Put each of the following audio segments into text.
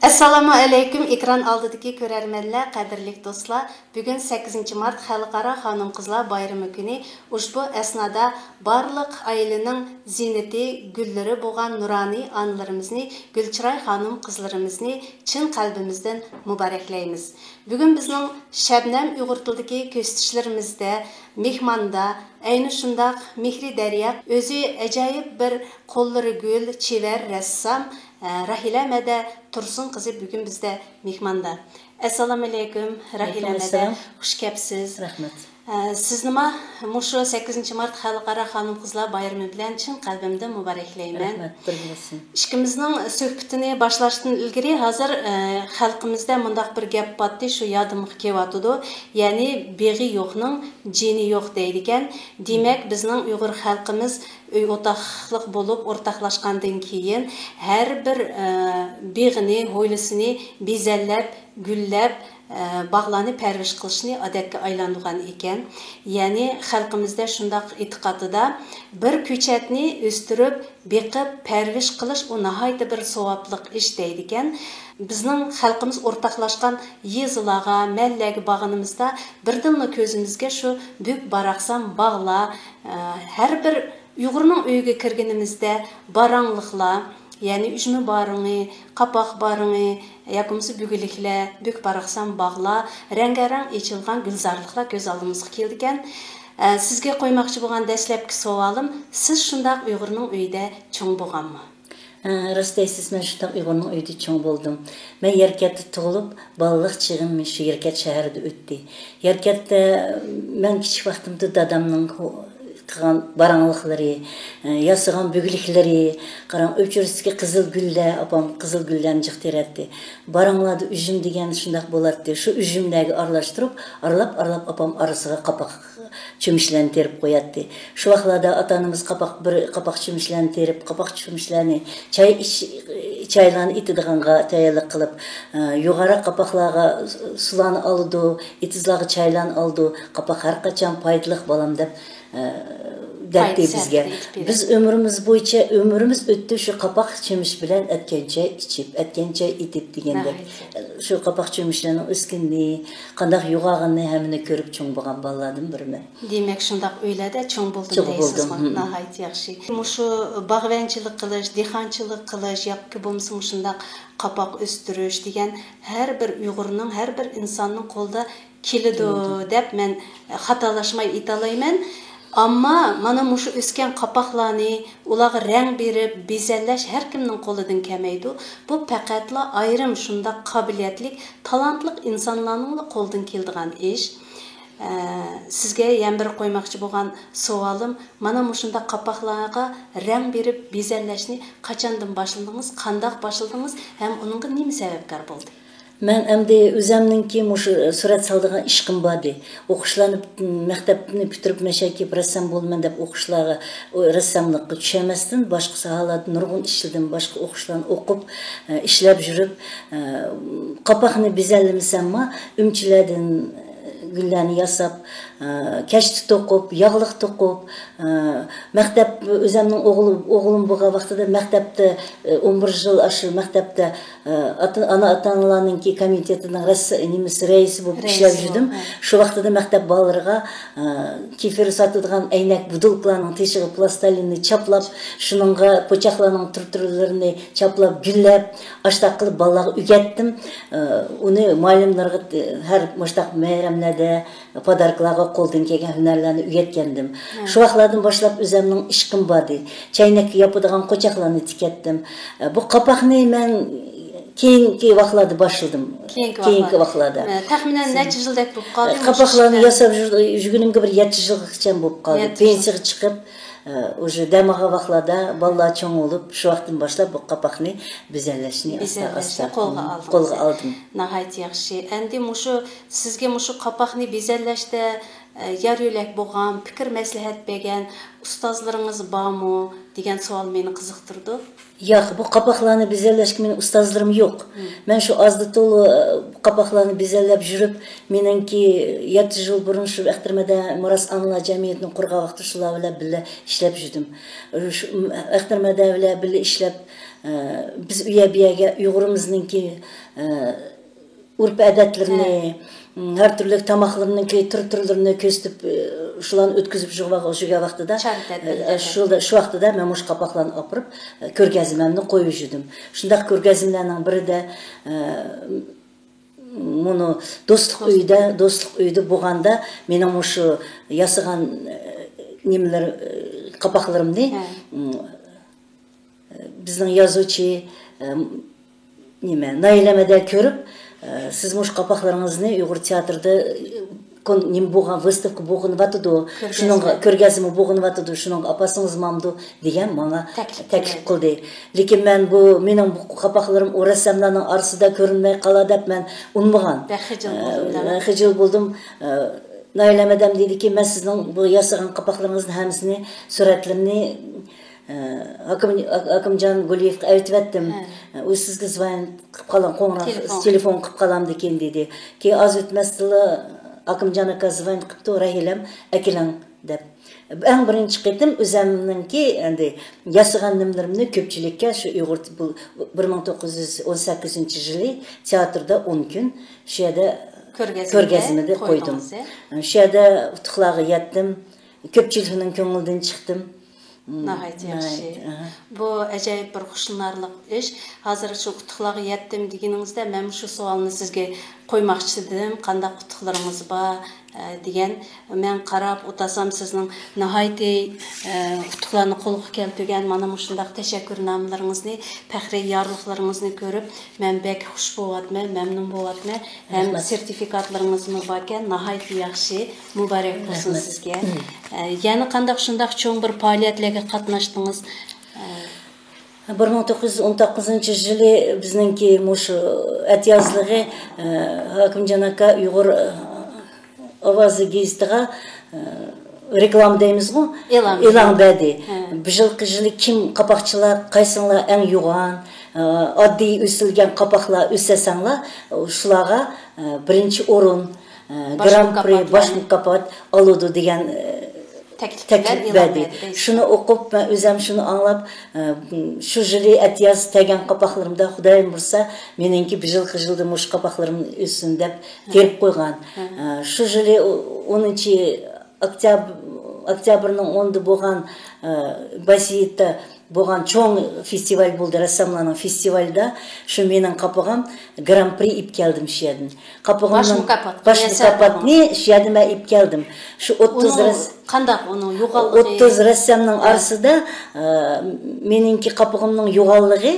Assalamu alaykum ekran oldidagi ko'rarmanlar, qadrli do'stlar. Bugun 8 mart Xalqaro xonim-qizlar bayrami kuni. Ushbu asnoda barliq ailening zinati, gullari bo'lgan nuroniy onlarimizni, Gulchiroy xonim-qizlarimizni chin qalbimizdan muboraklaymiz. Bugun bizning Shabnam Uyg'ur tilidagi ko'rsatishlarımizda mehmonda ayni shundoq Mehri Daryo o'zi ajoyib bir qo'llari gul, chevar rassom Rahila Mada Tursun kızı bugün bizde mehmanda. Assalamu alaykum Rahila Mada. Xush kelibsiz. Rahmat. Siz nima mushu 8 mart Xalqaro xonim-qizlar bayrami bilan chin qalbimdan muboraklayman. Rahmat, bir bo'lsin. Ishimizning suhbatini boshlashdan ilgari hozir xalqimizda mundaq bir gap botdi, shu yodimga kelyotdi. Ya'ni beg'i yo'qning jini yo'q deydigan. Demak, bizning Uyg'ur xalqimiz uy o'rtoqlik bo'lib o'rtoqlashgandan keyin har bir beg'ini, ho'ylisini bezallab, gullab bağlanı pərviş qilishni odatga aylangan ekan. Ya'ni xalqimizda shundoq e'tiqodida bir ko'chatni o'stirib, beqib pərviş qilish u nihoyatda bir savobliq ish deydi ekan. Bizning xalqimiz o'rtoqlashgan yezilarga, mallarga bag'inimizda birdinla ko'zimizga shu büyük baraqsam bog'lar, har bir Uyg'urning uyiga kirganimizda barangliqlar, yani üzümü barını, kapak barını, yakımızı bügülükler, büyük baraqsan bağlar, rengarenk içilgan gülzarlıqlar göz aldığımızda keldiken. Sizge koymakçı boğan dəsləbki sualım, siz şundaq Uyg'urning uyida çoğun boğanmı? Rastaysiz, men şundaq Uyg'urning uyida çoğun boldum. Men Yerkatda tug'ilib, balaliq chig'im shu Yerkat shahrida o'tdi. Yerkatda men kichik vaqtimda dadamning qilgan barangliqlari, yasıgan bügülükleri, qaran öpçürüsüge qızıl güller, apam qızıl güllerini jıqtiratdi. Baranglarda üzüm degen şundaq bolardı. Şu üzümlerni aralashtirib, aralab apam arasıga qapak çömüşlerini terip qo'yatdi. Şu vaqtlarda atanımız bir qapak çömüşlerini terip, qapak çömüşlerini çaylarni itidiganga tayyorlik qilib, yuqori qapaqlarga sularni oldi, itizlarga çaylarni oldi. Qapak har qachon foydali balam deb derdi bizge. Biz ömrümüz boyunca ömrümüz öttü şu kapak çömüş bilen etkençe içip, etkençe itip degende. Şu kapak çömüşlerinin üskünliği, kandak yuğağını hemine körüp çoğun bağın balladım bir men. Demek şundak öyle de çoğun buldum deysiz mi? Nahayet yaxşı. Şu bağvençilik kılış, dexançılık kılış, yapkı bulmuşsun şundak kapak östürüş degen her bir Uyg'urning, her bir insanın kolda kilidu dep men hatalaşmay italayman. Amma mana mushu o'sgan qapoqlarni ularga rang berib, bezallash har kimning qo'lidan kelmaydi. Bu faqatla ayrim shunda qobiliyatli, talantli insonlarning qo'lidan keladigan ish. Sizga yana bir qo'ymoqchi bo'lgan savolim, mana mushunda qapoqlarga rang berib, bezallashni qachondan boshladingiz, qanday boshladingiz, ham uningga nima sababkor bo'ldi? Men endi o'zimninki mushu surat soladigan ishqim bor. O'qishlarni maktabni bitirib mashaki rassom bo'lman deb o'qishlarga rassomlikka tushamasdan boshqa sohalarda nurg'un ishladim, boshqa o'qishlarni o'qib, ishlab yurib, qapoqni bezallamasamma, umchilardan güllerini yasab, keşti to'qib, yağlıq to'qib, maktab o'zimning o'g'lim bo'lgan vaqtida maktabda 11 yil aşı maktabda ota-onalarning komitetining raisi bo'lib ishlab yurdim. Shu vaqtida maktab bolalarga kefir sotadigan aynak budulklarning teshig'i plastilinni chaplab, shuningga po'choqlarning tur-turlarini chaplab, gullab, ashtaq qilib bolalarga o'rgatdim. Uni muallimlarga har mushtaq bayramlarda, podarklarga qo'ldan kelgan hunarlarni o'rgatgandim. Shu vaqtlardan boshlab o'zimning ishqim bor edi. Chaynak yopadigan qo'choqlarni tikatdim. Bu qapoqni men keyingi vaqtlarda boshladim. Keyingi vaqtlarda. Taxminan necha yildek bo'lib qoldi? Qapoqlarni yasab yurgunimga bir 7 yilgacha bo'lib qoldi. Pensiyaga chiqib, o'sha damaga vaqtlarda bolalar cho'ng bo'lib, shu vaqtdan boshlab bu qapoqni bezallashni asta qo'lga oldim. Nihoyat yaxshi. Endi mushu sizga mushu qapoqni bezallashda yar yo'lak bo'lgan, fikr maslahat bergan ustozlaringiz bormi degan savol meni qiziqtirdi. Yo'q, bu qapoqlarni bezallashga mening ustozlarim yo'q. Men shu azda to'li qapoqlarni bezallab yurib, meningki 7 yil burun shu Axtarmada Muras Anlar jamiyatini qurgan vaqtda shular bilan birga ishlab yurdim. Shu Axtarmada bilan birga ishlab biz üye Uyg'urimizningki urf odatlarini, her türlü tamaklarınınki türlerini köstüp şulan ötküzüp şu vaqtida şu vaqtida men muş kapaqlarni apırıp ko'rgazmamni qo'yib yurdim. Shundaq ko'rgazmalarning birida bunu dostluk uyda bo'lganda mening shu yasagan nimalar kapaqlarimni bizning yozuvchi Nailamada ko'rib siz muş kapaqlaringizni Uyg'ur teatrida nim bo'lgan выставка bo'lg'anyapti, shuning ko'rgazma bo'lg'anyapti, shuning apasingizmi mamdu degan menga taklif qildi. Lekin men mening bu kapaqlarim o rassamlarning orasida ko'rinmay qala deb men unmagan. Xijil bo'ldim. Nailem adam dediki men sizning bu yasagan kapaqlaringizni hammasini suratlarini Akımcan Guliyev'e aytvatdim. O sizga zvoyin qilib qalam, qo'ng'iroq telefon qilib qalam degan dedi. Keyin oz o'tmasdila Akımcan aka zvoyin qilibdi, Rahilam akilang deb. Eng birinchi qitim o'zimninki endi yasagan nimlarimni ko'pchilikka shu Uyg'ur 1918-yili teatrda 10 kun shu yerda ko'rgazmada qo'ydim. Shu yerda utuqlarga yetdim. Ko'pchilikning ko'nglidan chiqdim. Nəhayət yaxşı. Bu əcayib bir xoşlanarlıq iş. Hazır şu qutuqlarga yetdim deganingizdə mən şu sualni sizga qo'ymoqchi edim. Qanday qutuqlarınız bor degan. Men qarab o'tasam sizning nihoyatda qutuqlarni qo'lga keltirgan mana shundaq tashakkurnomalaringizni, faxriy yorliqlaringizni ko'rib, men bek xush bo'lyapman, mamnun bo'lyapman. Ham sertifikatlaringizni bor ekan, nihoyatda yaxshi. Muborak bo'lsin sizga. Yana qanday shundaq cho'ng bir faoliyatlarga qatnashdingiz? 1919-yili bizningki mushu atyazligi Hakimjon aka Uyg'ur ovozi gazetiga reklam deymiz-ku, e'lon berdi. Bir yili kim qapoqchilar, qaysinglar eng yo'g'on, oddiy o'silgan qapoqlar o'sasanglar, shularga birinchi o'rin Grand Prix bosh mukofot oladi degan taklif berdi. Shuni o'qib, men o'zim shuni anglab, shu yili atyaz tegan qapoqlarimda Xudoyim bo'lsa, meningki bir yilda mush qapoqlarim o'ssin deb terib qo'ygan. Shu yili 10-oktyabrning 10'da bo'lgan Basiyetda bo'lgan cho'ng festival bo'ldi, rassamlarning festivalida shu mening qapog'im Grand Prix ib keldim shu yerdan. Qapog'imning bosh mukofotni shu yerdan men ib keldim. Shu 30 rassamning orasida meningki qapog'imning yo'g'onligi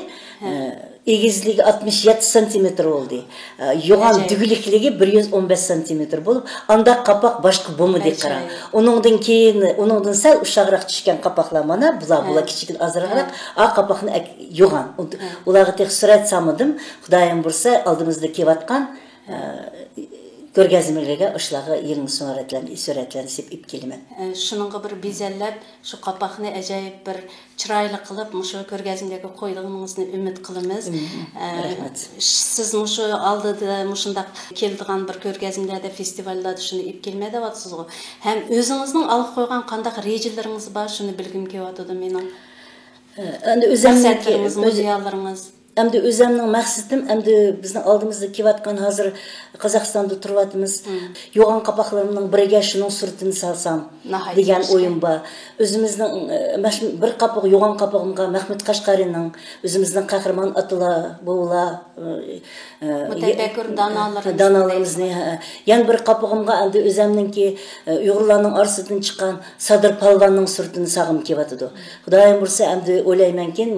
egizligi 67 cm bo'ldi. Yo'g'on tugilikligi 115 cm bo'lib, anda qapoq boshqa bo'lmadi qarang. Uningdan sal ushoqroq tushgan qapoqlar mana bular kichik azroq, a qapoqni yo'g'on. Ularga tek surat solmadim. Xudoyim bo'lsa, oldimizda kelayotgan ko'rgazmalarga o'shalarga yangi suratlarni sepib kelaman. Shuningga bir bezallab, shu qapoqni ajoyib bir chiroyli qilib, shu ko'rgazmalarga qo'ydigingizni umid qilamiz. Rahmat. Siz shu oldida shundaq keldigan bir ko'rgazmalarda, festivallarda shuni ib kelmayapsiz-ku. Ham o'zingizning olib qo'ygan qanday rejalaringiz bor, shuni bilgim kelyapti mening. Endi o'zimning muzeyallaringiz Әмді өзімнің мақсатым, әмді біздің алдымызда кеватқан қазір Қазақстанда тұрватымыз. Yoğan қапақларымның бірге шының сүртін салсам деген ойым ба. Өзіміздің бір қапақ, yoğan қапағымға Махмет Қашқаринның, өзіміздің қақырман атыла, боула, даналарымызны. Ян бір қапағымға әмді өзімнің ке ұйғырларның арсыдың шыққан Садыр Палванның сүртін сағым кеватыды. Құдайым бұрса әмді ойлайман кен,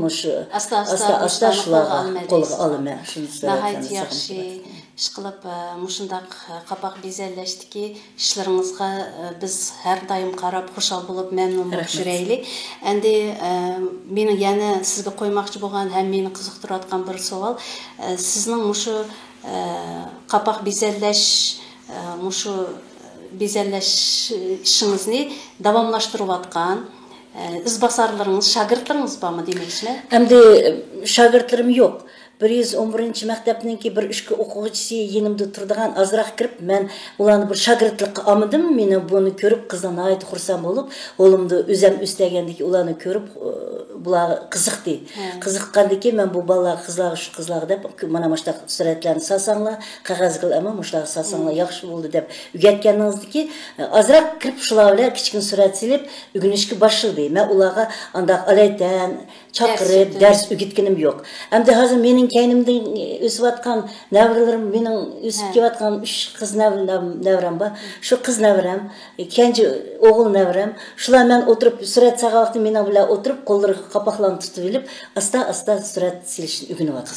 аста қолға алым. Нағайт яқшы işqilib мұшындақ қапақ безелләшті ки, işlərіңізға біз әр дайым қарап, қошал болып, мәмнун болып жүрәйлі. Әнде менің яны сізге қоймақчы болған, әм мені қызықтыратқан бір суал. Сіздің мұшы қапақ безелләш işіңізні давамлаштырып атқан, izbasarlarınız, şagirtlarınız var mı demekçi? Әмді şagirtlarım yok. 111-ci məktəbninki bir üçkü oxucusu yenimdə turduğan azraq kirib, mən ulanı bir şagirtlik amıdım. Meni bunu görüb, qızdan ait xursam olub, oğlumda özəm üstəgəndiki ulanı görüb, bular qiziqdi. Qiziqqandan keyin men bu balalar qizlar deb mana mana suratlarni salsanglar, qog'oz qil ama mushlar salsanglar yaxshi bo'ldi deb o'rgatganingizdiki, azroq kirib shular bilan kichkin surat silib o'rganishga boshladi. Men ularga andaq alaydan chaqirib dars o'rgatganim yo'q. Endi hozir mening kaynimdan o'sayotgan navralarim, mening o'sib kelayotgan 3 qiz navram bor. Shu qiz navram, ikkinchi o'g'il navram, shular men o'tirib surat saga vaqti men bilan o'tirib qo'llariga qapoqlarni tutib olib, asta surat silishni o'rganyapti.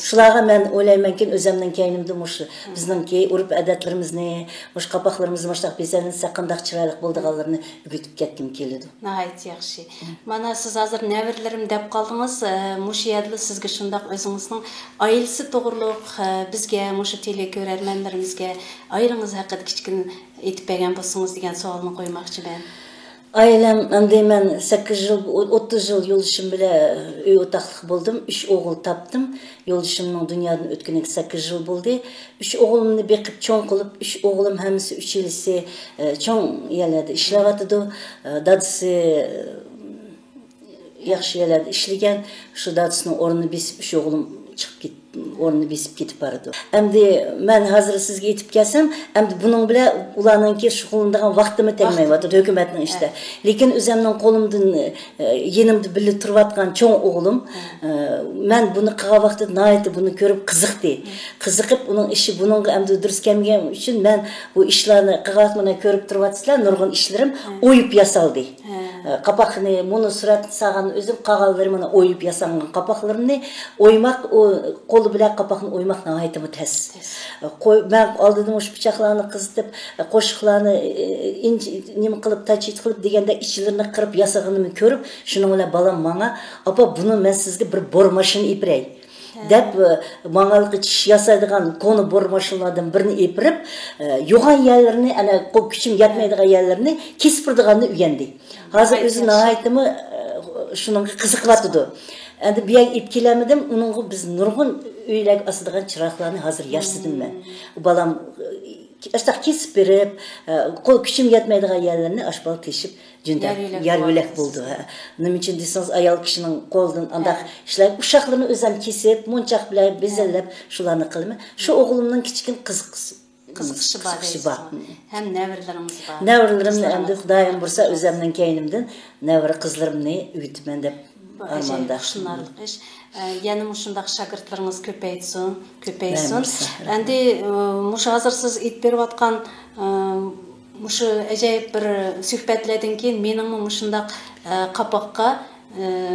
Shularga men o'ylaymanki, o'zimning kaynimda mush bizningki urf odatlarimizni, mush qapoqlarimizni mushaq bezansa qanday chiroyli bo'lganlarini o'rgatib ketkim keladi. Nəhayət yaxşı. Mana siz hazır nəvirlərim deb qaldınız. Muş yerdə sizə şundaq özünüzün ailesi toğruluq bizə, muş tele görərmənlərimizə ailiniz haqqında kiçkin etib bəyan bolsunuz degan sualını qoymaqçı mən. Ailem, ben 8 yıl, 30 yıl yoluşum bile öy otaqlıq buldum. 3 oğul tapdım. Yoluşumның dünyadan ötkünük 8 yıl buldu. 3 oğulumni bekip çoğun kılıp, 3 oğulum hemisi 3 yılisi çoğun yerlerde işlevatıdı. Dadısı yaxşı yerlerde işlegen. Şu dadısının orunu besip 3 oğulum çıkıp gitti. Orunu besip gidip barıdı. Endi men hazır sizge yetip gelsem, endi bunun bile ulanınki şuğulundan vaktimi tegmey vardı hükümetin işte. Lekin özümden kolumdan yenimde bile turvatkan çoğun oğlum, men bunu kığa vakti naiti bunu görüp kızıktı. Kızıkıp onun işi bunun endi dürüst gelmeyeceğim için ben bu işlerini kığa vaktimine görüp turvatsızlar, nurgun işlerim oyup yasaldı. Kapakını, bunu surat sağan özüm kağallarımını oyup yasangan kapaklarını oymak o kolu bile kapakını oymak nahayetimi tez. Ben aldım o bıçaklarını kızıtıp, koşuklarını nemi kılıp, taçit kılıp degende içlerini kırıp yasağını görüp, şunun öyle balam bana, apa bunu ben sizge bir bormaşını iprey. Dep mağalıqı çiş yasadığan konu bormaşınlardan birini epirip, yoğan yerlerini, küçüm yatmaydığı yerlerini kesipirdiğanını üyendi. Hazır özü nahayetimi şunun kızık vatıdı. Endi bir ay ipkilemedim, onun biz nurgun öyle asıdığan çıraklarını hazır yaşadım ben. Balam işte kesip verip, küçüm yatmaydığı yerlerini aşbalı teşip, yargülek buldu. Nım için deyseniz ayal kişinin kolundan andak işler, uşaklarını özüm kesip, monçak bile bezellep şularını kılımı. Şu oğlumdan küçükün Kızıqışı var. Hem nəvirlərimiz var. Nəvirlərim əmdə Xudayım bursa özümdən keynimdən nəvir qızlarımını üyütmən də armanda. Şunlarlıq iş. Yəni muşundaq şagirdləriniz köpəysin. Əndi muş hazır siz it berib atqan muşu əcayib bir söhbətlərdən keyin mening muşundaq qapaqqa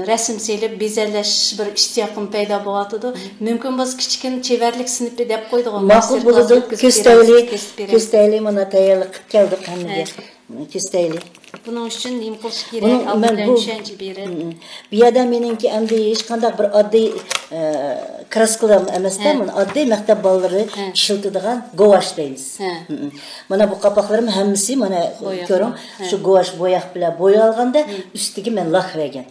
resim selib bezəlləş bir iştiyaqım payda bo'latıdı. Mümkün bo'lsa kichkin chevarlik sinfi deb qo'ydik. Ma'qul bo'ladi. Köstəyli mana tayyorlik qilib keldik hammaga. Köstəyli. Bunun uchun nima qilish kerak? Avvaldan tushuncha berib. Bu yerda meningki endi hech qanday bir oddiy kraskalar emasda, men oddiy maktab bolalari ishlatadigan govash deymiz. Mana bu qapoqlarim hammasi mana ko'ring, shu govash bo'yaq bilan bo'yalganda ustiga men lak bergan.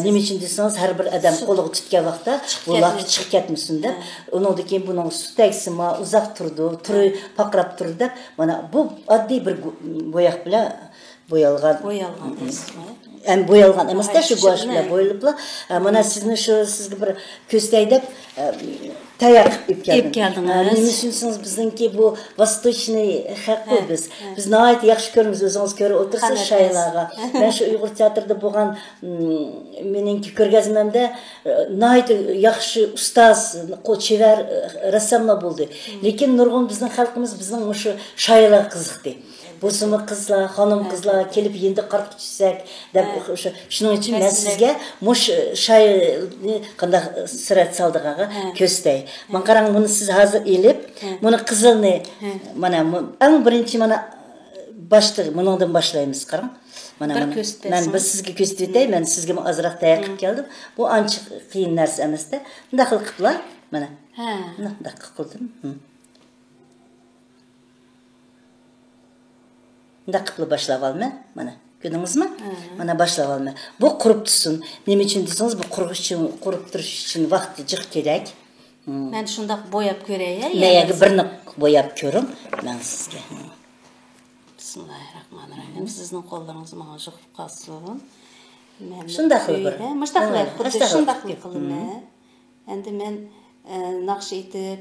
Nima uchun desangiz, har bir odam qo'liga tutgan vaqtda bu lak chiqib ketmasin deb, undan keyin buning sutaksima uzoq turdi, turi paqrab turdi deb, mana bu oddiy bir bo'yaq bilan boyalgan. Boyalgan emas da, shu go'ash bilan bo'yilibla. Mana sizni shu sizga bir ko'stay deb tayyor qilib keldim. Nima uchun bizningki bu vostochniy xalqi biz. Biz nihoyat yaxshi ko'ramiz, o'zingiz ko'rib o'tirsiz shaylarga. Men shu Uyg'ur teatrida bo'lgan meningki ko'rgazmamda nihoyat yaxshi ustoz, qo'lchevar rassomlar bo'ldi. Lekin nurg'un bizning xalqimiz bizning shu shaylar qiziqdi. Bu sımı kızlar, hanım kızlar kelip yendi qarqib tushsak deb shuning uchun men sizga mush shoirni qanday surat soldigaga ko'stay. Men qarang, buni siz hozir elib, buni qizilni mana eng birinchi mana boshda bundan boshlaymiz, qarang. Mana men biz sizga ko'rsatay, men sizga azroq tayyor qilib keldim. Bu ancha qiyin narsa emasda. Bunday qiliblar, mana. Bunday qildim. Bunday qilib boshlab olman, mana. Ko'rdingizmi? Mana boshlab olman. Bu qurib tursin. Nima uchun desangiz, bu qurib turish uchun vaqt jiq kerak. Men shundaq bo'yab ko'ray, Nega birini bo'yab ko'ring, men sizga. Bismillahirrahmanirrahim. Sizning qo'llaringiz menga jiqib qolsin. Şundaq bir. Müştaqlar xuddi şundaq qilib. Endi men naqsh etib,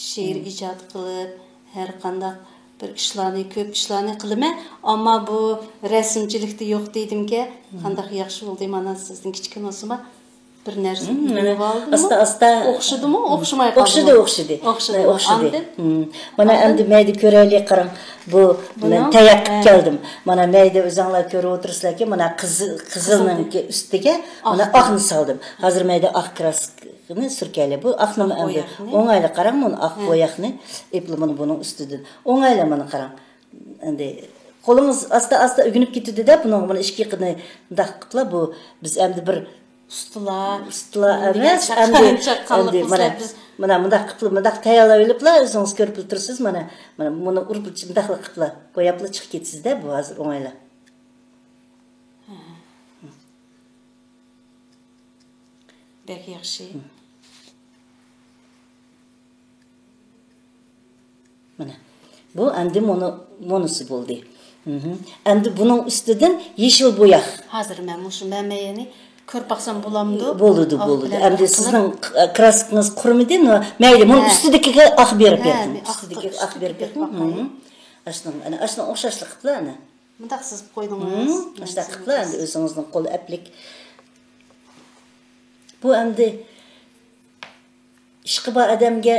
she'r ijod qilib, har qanday bir ishlarni, ko'p ishlarni qilaman, ammo bu rasmchilikda yo'q deydimki, qanday yaxshi bo'ldi mana sizning kichkina o'sima bir narsa bilib oldim. Asta o'xshadimi? O'xshamay qoldi. O'xshadi. Mana endi mayda ko'raylik qarang. Bu men tayoq qilib keldim. Mana mayda o'zinglar ko'rib o'tirsizlarki, mana qizilning ustiga mana oqni soldim. Hozir mayda oq kraskani surkayli. Bu oqni endi o'ngayli qarang, buni oq bo'yoqni eplimini buning ustidan. O'ngayli mana qarang. Endi qo'limiz asta o'ginib ketdi-da, buni ishki qilni daq qilib bu biz endi bir Ustalar emas, endi mana mundaq qilib, mundaq tayyorlab oliblar, o'zingiz ko'rib turibsiz, mana buni urib mundaq qiliblar, qo'yaplar chiqib ketsiz-da, bu hozir o'ngaylar. Bek yaxshi. Mana bu endi monusi bo'ldi. Endi buning ustidan yeshil bo'yoq. Hozir men mushu mameyani ko'rib baqsam bo'lamdi. Bo'ldi. Endi sizning kraskangiz qurmidi, mayli, buni ustidagiga oq berib berdim. Ustidagiga oq berib berdim. Ashna o'xshashlik qiliblar ana. Bundaq siz qo'ydingiz. Ashna qiliblar, endi o'zingizning qo'li aplik. Bu endi ishqi bor odamga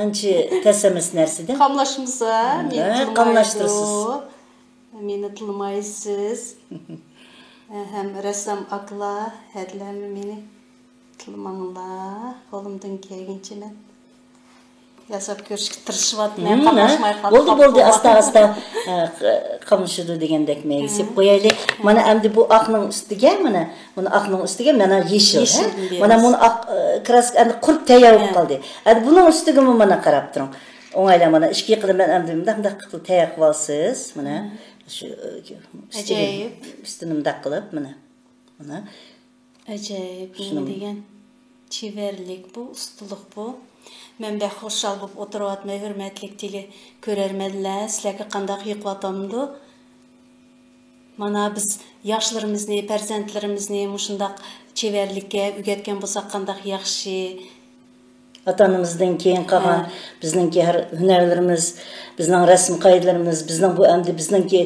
ancha tasamas narsa-da. Qamlashmasa, qamlashtirsiz. Meni tilmaysiz. Hem ressam akla, hedlermi meni tilmanglar. Qo'limdan kelguncha men yasab ko'rishga tirishyapman. Qamlashmay qoldim. Bo'ldi, asta qamlashadi degandek meyisib qo'yaylik. Mana endi bu oqning ustiga, mana buni oqning ustiga mana yeshil. Mana buni oq kraska endi qurib tayyor bo'lib qoldi. Endi buning ustiga mana qarab turing. O'ngayla mana ishki qilaman endi bunday qilib tayyor qilib olsiz, mana shu ajoyib ustinimda qilib mana ajoyib degan chevarlik bu, ustulik bu. Men bek xushal bo'lib o'tiryapman, hurmatli tili ko'rarmanlar, sizlarga qanday yiqatamdi. Mana biz yoshlarimizni, farzandlarimizni mushundaq chevarlikka o'rgatgan bo'lsak qanday yaxshi. Atanımızdan keyin qolgan bizningki har hunarlarimiz, bizning rasm qoidalarimiz, bizning bu endi bizningki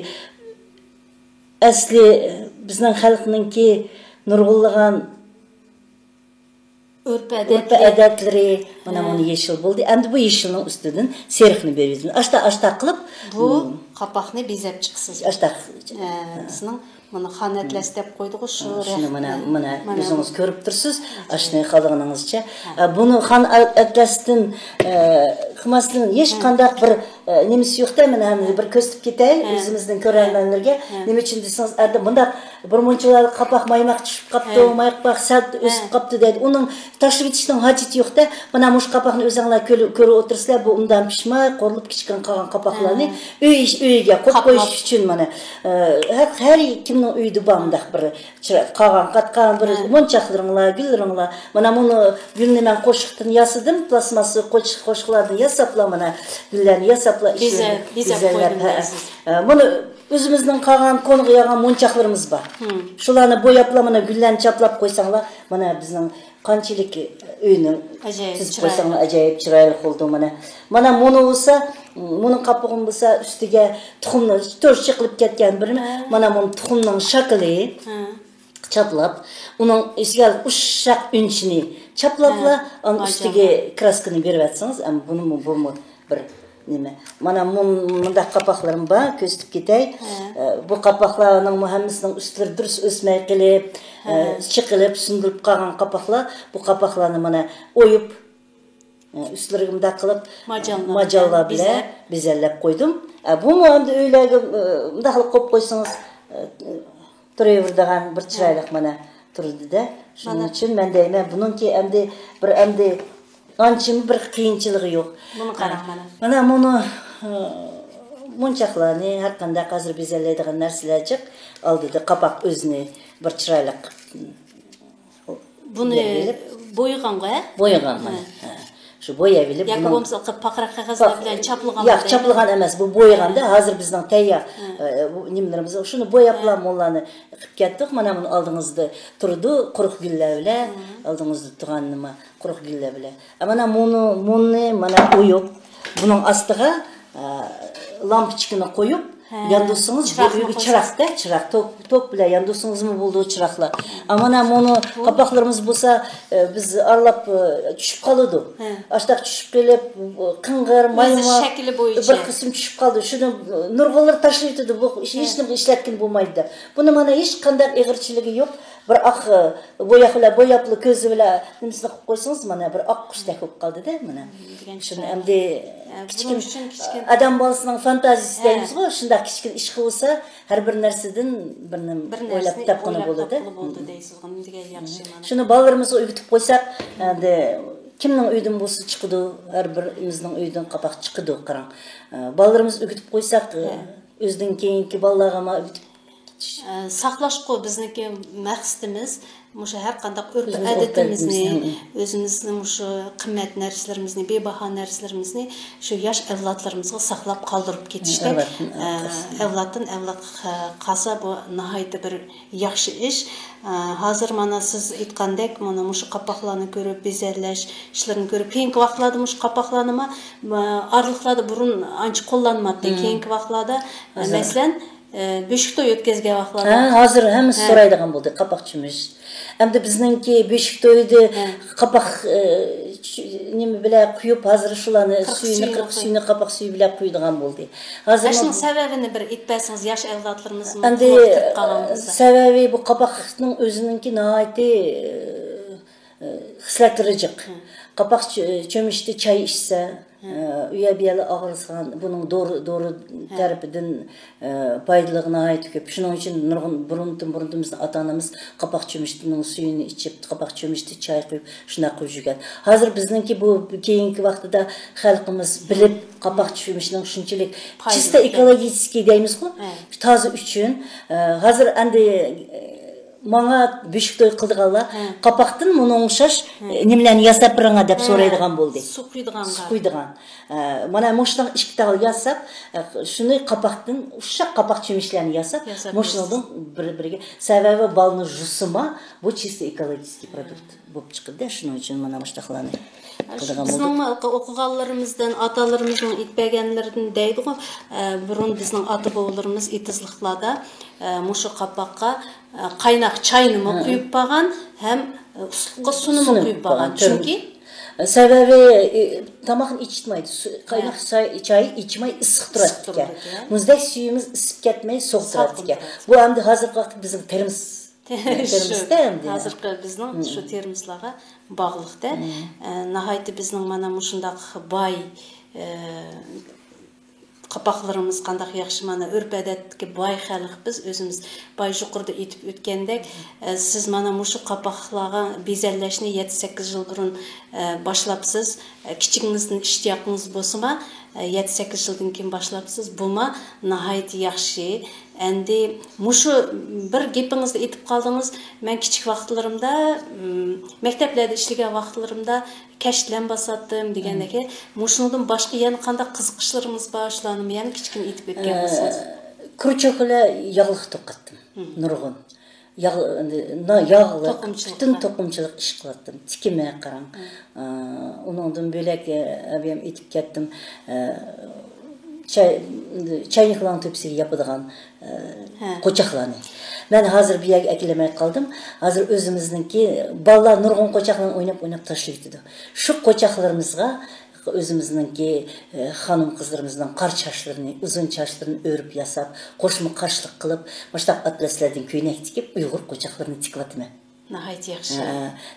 asli bizning xalqningki nurg'unlagan urf odatlari mana buni yeshil bo'ldi. Endi bu yeshilning ustidan seriqni beramiz. Ashta qilib bu qapoqni bezab chiqsiz. Ashta bizning mana xanatlas deb qo'ydik shu mana o'zingiz ko'rib tursiz, ashni qolganingizcha. Buni xan atlasdan qilmasdan hech qanday bir nemisi yo'qda, mana bir ko'rsatib ketay o'zimizning ko'rarmanlarga. Nima uchun desangiz, endi bunda bir munchalar qapoq maymoq tushib qopti, maymoq sal o'sib qopti deydi. Uning tashlab etishning hojati yo'qda. Mana mush qapoqni o'zingizlar ko'rib o'tirsizlar, bu undan pishmay, qo'rilib kichkin qolgan qapoqlarni uyiga qo'yib qo'yish uchun mana har kimning uyida bamdaq bir qolgan qatqan bir monchaqlaringlar, gullaringlar. Mana buni gulni men qo'shiqdan yasadim, plasmassa qo'shiqlardan yasaplar, mana gullarni yasaplar, bunu o'zimizning qolgan qo'niga yog'an monchaqlarimiz bor. Shularni bo'yaplar, mana gullarni chaplab qo'ysanglar, mana bizning qanchalik uyni chizib qo'ysanglar ajoyib chiroyli bo'ldi mana. Mana buni bo'lsa, buni qapog'im bo'lsa, ustiga tuxumni to'rchi qilib ketgan bir, mana buni tuxumning shakli chaplab, uning ichiga ushshaq unchini chaplablar, uni ustiga kraskani berib atsangiz, buni bu bir nima. Mana bundaq qapoqlarim bor, ko'rsatib ketay. Bu qapoqlarning muhammisining ustlari durust o'smay qilib, chiqilib, sundirib qolgan qapoqlar. Bu qapoqlarni mana o'yib, ustlariga bundaq qilib majallar bilan bezallab qo'ydim. Bu endi uylarga bundaq qilib qo'yib qo'ysangiz, turaveradigan bir chiroyli mana turdi-da. Shuning uchun men deyman, buningki endi bir anchimi bir qiyinchiligi yo'q. Buni qarang mana. Mana buni munchaqlarni har qanday hozir bezallaydigan narsalar chiq, oldida qapoq o'zini bir chiroyli buni bo'ygan-a? Bo'ygan mana. Şu boyab bilib Yoki bo'lmasa paqra qog'ozlar bilan chapilgan. Yo'q, chapilgan emas, bu bo'yaganda hozir bizning tayyor nimalarimiz shuni bo'yab bilan mollani qilib ketdik. Mana buni oldingizda turdi, quruq gullar bilan, oldingizda turgan nima quruq gullar bilan. Mana buni mana qo'yib, buning ostiga lampochkani qo'yib yandırsanız bir çırak tok bile yandırsanız mı buldu çıraklar. Ama onu kapaklarımız bulsa biz aralap düşüp kalırdı. Açtak düşüp gelip kıngır, mayma bir kısım düşüp kaldı. Şunu nurgullar taşıydı. Bu hiç işletkin bulmaydı. Bunun bana hiç kandak eğirçiliği yok. Bir boyaplı közü bile nimesine koysanız bana bir ak kuştak olup kaldı değil mi? Şunu hem de adam balasının fantazisi deyimiz bu. Şunda küçük iş kılsa her bir nerseden birini oylap tapkını buldu. Şunu ballarımızı uyutup koysak, kimning uydan bo'lsa chiqdi, har birimizning uydan qapoq chiqdi qarang. Ballarımız uyutup koysak, o'zidan keyingi ballarga uyutup saqlashqo bizniki maqsadimiz mushu har qanday urf odatimizni, o'zimizning mushu qimmat narsalarimizni, bebaho narsalarimizni shu yosh avlodlarimizga saqlab qoldirib ketishda avloddan avlod qolsa bu nihoyatda bir yaxshi ish. Hozir mana siz aytgandek, mana mushu qapoqlarni ko'rib bezarlash ishlarini ko'rib, keyingi vaqtlarda mushu qapoqlarni orliqlarda burun ancha qo'llanmadi. Keyingi vaqtlarda masalan Beşiktoy ötkazgan vaqtlarda. Hozir hammasi so'raydigan bo'ldi, qapoq chimish. Hamda bizningki Beşiktoyda qapoq nima bilan quyib, hozir shularni suyini qapoq suyi bilan quydigan bo'ldi. Hozir shuning sababini bir aytsangiz, yosh avlodlarimiz endi sababi bu qapoqning o'zininki nihoyatda hislatlari jiq. Qapoq cho'mishda choy ichsa uya biyali ağırsan, bunun doğru tarafından paydalığına ait köp. Şunun için burundumuzda ata-anamız qapoq çömüştünün suyunu içip, qapoq çömüştü çay koyup, şuna koyuyorlar. Hazır bizninki bu keyinki vaqtida xalqimiz bilip qapoq çömüşünün şunchalik çista ekologik deymiz ku, toza üçün. Hazır endi Manga Beşiktoy qildiganlar qapoqdan buni o'xshash nimalarni yasab biringlar deb so'raydigan bo'ldi. Su quydigan. Mana mushdan ikki tag'il yasab, shuni qapoqdan o'sha qapoq cho'mishlarni yasab, mushdan bir-biriga sababi balni jusima bu чисто экологический продукт bo'lib chiqdi. Shuning uchun mana mushtaqlarni qildigan bo'ldi. Bizning o'qiganlarimizdan, otalarimizning aytmaganlaridan deydi-ku, burun bizning ota-bobolarimiz etizliqlarda mushu qapoqqa qaynoq choyni quyib qo'ygan ham ustiga suvni quyib qo'ygan. Chunki sababi tamoqni ichitmaydi. Qaynoq choy ichmay issiq turadi ekan. Muzdek suyimiz isib ketmay sovuq turadi ekan. Bu endi hozirgi vaqtda bizning terimizda endi. Hozirgi bizning shu terimizlarga bog'liqda. Nihoyatda bizning mana shundaq boy qapoqlarimiz qandaq yaxshi mana urf odatga boy xalq biz o'zimiz boy yuqorida aytib o'tgandek siz mana mushu qapoqlarga bezallashni 7-8 yil burun boshlabsiz kichigingizdan ishtiyoqingiz bo'lsa 7-8 yildan keyin boshlabsiz buma nihoyat yaxshi. Endi mushu bir gapingizda aytib qoldingiz, men kichik vaqtlarimda maktablarda ishlagan vaqtlarimda kashlan bosatdim degandek, mushundan boshqa yana qanday qiziqishlarimiz bor, shularni yana kichkina aytib o'tgan bo'lsangiz. Kurchoklar yog'liq to'qatdim. Nurg'un. Yağlı, bütün toqumchilik ish qildim. Tikime qarang. Undan bo'lak abim aytib ketdim. Çayniklarni tepsiga yapadigan qo'chaqlarni. Men hozir bu yerga akilamay qoldim. Hozir o'zimizningki bolalar nurg'un qo'chaqlarni o'ynab tashlaydi. Shu qo'chaqlarimizga o'zimizningki xonim qizlarimizning qar chochlarini, uzun chochlarini o'rib yasab, qo'shma qarshilik qilib, mashtab atlaslardan ko'ynak tikib, Uyg'ur qo'chaqlarini tikyapman. Nihoyat yaxshi.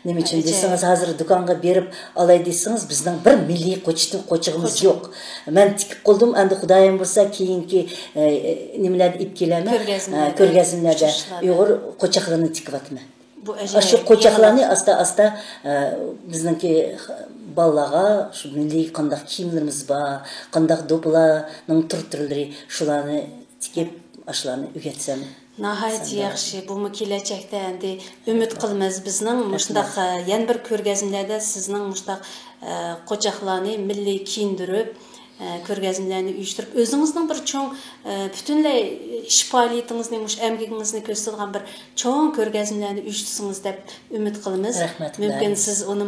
Nima uchun desangiz, hozir do'konga berib olay desangiz, bizning bir milliy qo'chig'imiz yo'q. Men tikib qoldim, endi Xudoyim bo'lsa, keyingi nimalarni ib kelaman, ko'rgazimlarda Uyg'ur qo'chaqlarini tikyapman. Bu shu qo'chaqlarni asta bizningki bolalarga shu milliy qanday kiyimlarimiz bor, qanday do'plarning tur-turlari shularni tikib, ashlarni o'rgatsam Nəhayət yaxşı. Bu gələcəkdə endi ümid qılmaz bizning muşdaq yana bir ko'rgazmalarda sizning muşdaq qochoqlarni milliy kiyindirib ko'rgazmalarni uyushtirib o'zingizning bir cho'ng butunlay ish faoliyatingizni mush emgigingizni ko'rsatadigan bir cho'ng ko'rgazmalarni uyushtirsangiz deb umid qilamiz. Mumkin siz uni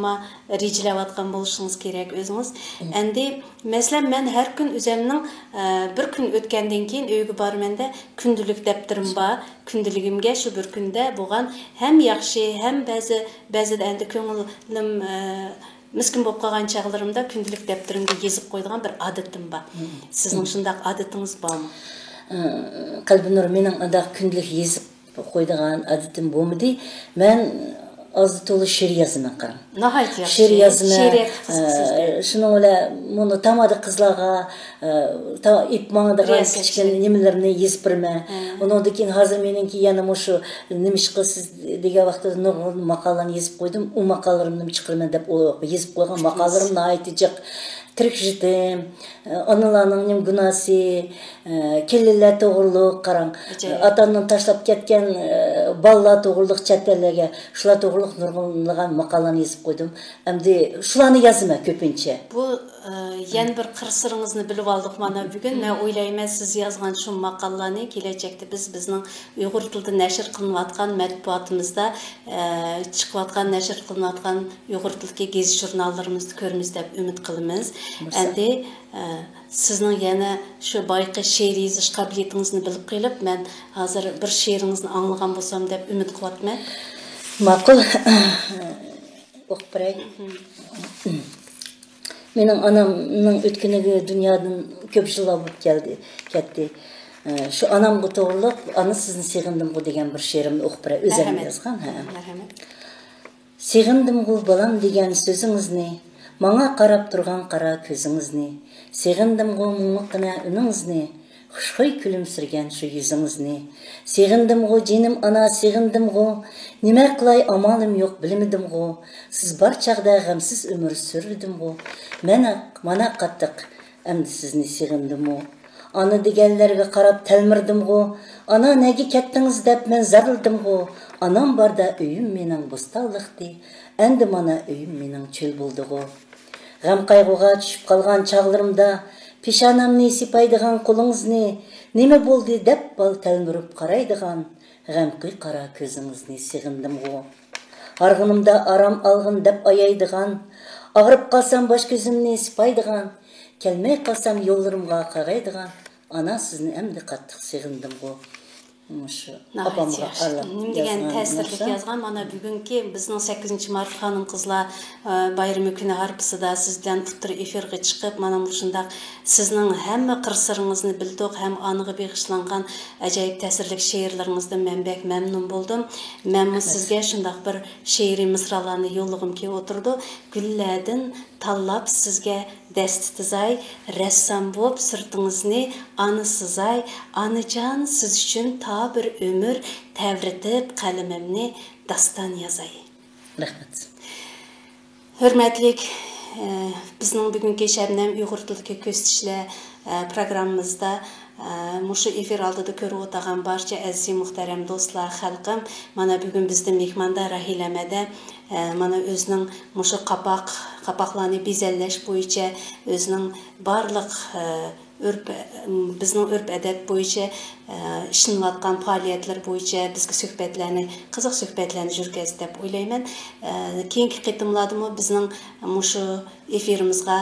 rejalayotgan bo'lishingiz kerak o'zingiz. Endi masalan men har kun o'zimning bir kun o'tgandan keyin uyga bormanda kundalik daftarim bor. Kundaligimga shu bir kunda bo'lgan ham yaxshi, ham ba'zida endi ko'nglim miskin bo'lib qolgan chaqlarimda kundalik daftarimga yozib qo'yadigan bir odatim bor. Sizning shunday odatingiz bormi? Qalbinur mening undaq kundalik yozib qo'yadigan odatim bo'lmadi. Men azı to'la she'r yozaman qaram. Nəhayət yaxşı. She'r yozaman. Şunun bilan bunu tamada qizlarga ipmangdigan kichkina nimalarni yozib beraman. Undan keyin hozir meningki yana shu nima ish qilsiz degan vaqtda nurg'un maqolalarni yozib qo'ydim. U maqolalarimni chiqaraman deb yozib qo'ygan maqolalarim nihoyatda jiq tirik jitim, analarning gunosi, kelinlar to'g'riliq qarang. Atamning tashlab ketgan bolalar to'g'riliq chatlarga shular to'g'riliq nurg'unlagan maqolalarni yozib qo'ydim. Endi shularni yozaman ko'pincha. Bu yana bir qirsiringizni bilib oldik mana bugun. Men o'ylayman siz yozgan shu maqolalarni kelajakda bizning Uyg'ur tilida nashr qilinayotgan matbuotimizda chiqayotgan nashr qilinayotgan Uyg'ur tilidagi gazet jurnallarimizda ko'ramiz deb umid qilamiz. Endi sizning yana shu boyqi she'r yozish qobiliyatingizni bilib qilib, men hozir bir she'ringizni anglagan bo'lsam deb umid qilyapman. Ma'qul. O'qib beray. Mening anamning o'tganiga dunyodan ko'p yillar bo'lib ketdi. Shu anamga to'g'riliq, ana sizni seg'indim-ku degan bir she'rimni o'qib beray. O'zim yozgan. Marhamat. Seg'indim-ku balam degan so'zingizni, manga qarab turgan qara ko'zingizni, seg'indim-ku muңliqqina uningizni, xushxo'y kulimsirgan shu yuzingizni, seg'indim-ku jinim ana, seg'indim-ku nima qilay amalim yo'q bilmadim-ku, siz bor chaqda g'amsiz umr surdim-ku, mana qattiq endi sizni seg'indim-ku, ana deganlarga qarab talmirdim-ku, ana nega ketdingiz deb men zarildim-ku, anam borda uyim mening bo'stonliqdi, endi mana uyim mening cho'l bo'ldi-ku. G'am qayg'uga tushib qolgan chaqlarimda peshonamni sipaydigan qo'lingizni, nima bo'ldi deb bol talmirib qaraydigan g'amqi qara ko'zingizni seg'indim-ku. Arg'inimda aram alg'in deb ayaydigan, og'rib qolsam bosh ko'zimni sipaydigan, kelmay qolsam yo'llarimga qaraydigan, ana sizni endi qattiq seg'indim-ku. Shu apamga nim degan ta'sirlik yozgan mana bugungi bizning 8-mart xonim qizlar bayrami kuni harpisida siz bilan tuttir efirga chiqib mana shundaq sizning hamma qirsiringizni bildik, ham aniga beg'ishlangan ajoyib ta'sirlik she'rlaringizdan men bek mamnun bo'ldim. Men sizga shundaq bir she'riy misralarni yo'llag'im kelib o'tirdi. Gullardan tanlab sizga dasti tizay, rassom bo'lib sirtingizni ani sizay, anajon siz uchun ta bir ömür tevritib qalamimni daston yozay. Rahmat. Hurmatlik, bizning bugungi Shabnam Uyg'ur tiliga ko'z tishlar programmamizda mushu efir oldida ko'rib o'tgan barcha aziz muhtaram do'stlar, xalqim, mana bugun bizning mehmonda Rahilamada mana o'zining mushu qapoqlarni bezallash bo'yicha o'zining barliq bizning urf odat bo'yicha ishlanayotgan faoliyatlar bo'yicha bizga suhbatlarni, qiziq suhbatlarni yurgazdi deb o'ylayman. Keyingi qitimlardami bizning mushu efirimizga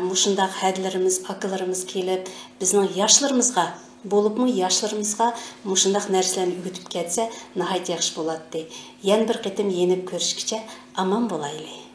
mushundaq hadlarimiz, akalarimiz kelib, bizning yoshlarımizga bo'libmi yoshlarımizga mushundaq narsalarni o'rgatib ketsa, nihoyat yaxshi bo'ladi. Yana bir qitim yenib ko'rishgacha omon bo'laylik.